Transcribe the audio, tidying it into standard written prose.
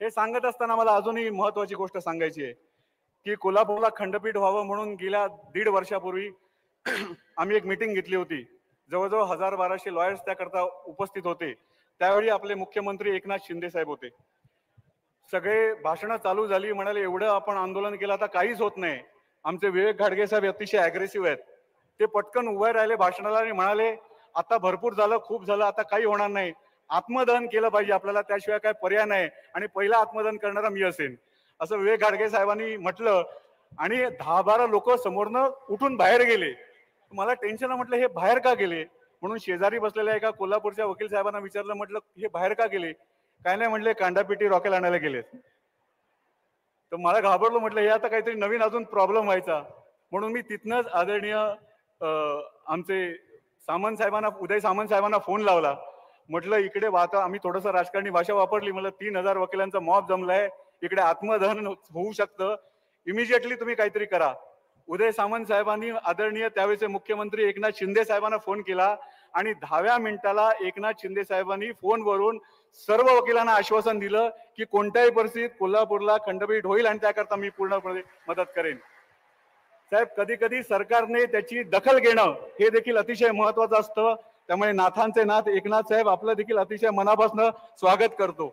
हे सांगत असताना मला अजूनही महत्वाची गोष्ट सांगायची आहे की कोल्हापूरला खंडपीठ व्हावं म्हणून गेल्या 1.5 वर्षापूर्वी आम्ही एक मीटिंग घेतली होती. जवळजवळ 1000-1200 लॉयर्स त्याकरता उपस्थित होते. त्यावेळी आपले मुख्यमंत्री एकनाथ शिंदे साहेब होते. सगळे भाषणं चालू झाली, म्हणाले एवढं आपण आंदोलन केलं आता काहीच होत नाही. आमचे विवेक घाडगे साहेब अतिशय अग्रेसिव्ह आहेत. ते पटकन उभे राहिले भाषणाला आणि म्हणाले आता भरपूर झालं, खूप झालं, आता काही होणार नाही. आत्मदहन केलं पाहिजे आपल्याला, त्याशिवाय काय पर्याय नाही आणि पहिला आत्मदहन करणारा मी असेल, असं विवेक घाडगे साहेबांनी म्हटलं आणि 10-12 लोक समोरनं उठून बाहेर गेले. मला टेन्शन, म्हटलं हे बाहेर का गेले. म्हणून शेजारी बसलेल्या एका कोल्हापूरच्या वकील साहेबांना विचारलं, म्हटलं हे बाहेर का गेले. काय नाही म्हणले, कांडापिटी रॉकेल आणायला गेलेत. तर मला घाबरलो, म्हटलं हे आता काहीतरी नवीन अजून प्रॉब्लेम व्हायचा. म्हणून मी तिथनंच आदरणीय आमचे सामंत साहेबांना, उदय सामंत साहेबांना फोन लावला. म्हटलं इकडे वाता, आम्ही थोडंसं राजकारणी भाषा वापरली, म्हटलं 3000 वकिलांचा मॉब जमलाय, इकडे आत्मदहन होऊ शकतं, इमिजिएटली तुम्ही काहीतरी करा. उदय सामंत साहेबांनी आदरणीय त्यावेळेचे मुख्यमंत्री एकनाथ शिंदे साहेबांना फोन केला आणि 10व्या मिनिटाला एकनाथ शिंदे साहेबांनी फोनवरून सर्व वकिलांना आश्वासन दिलं की कोणत्याही परिस्थितीत कोल्हापूरला खंडपीठ होईल आणि त्याकरता मी पूर्णपणे मदत करेन. साहेब, कधी कधी सरकारने त्याची दखल घेणं हे देखील अतिशय महत्वाचं असतं. त्यामुळे नाथांचे नाथ एकनाथ साहेब आपलं देखील अतिशय मनापासून स्वागत करतो.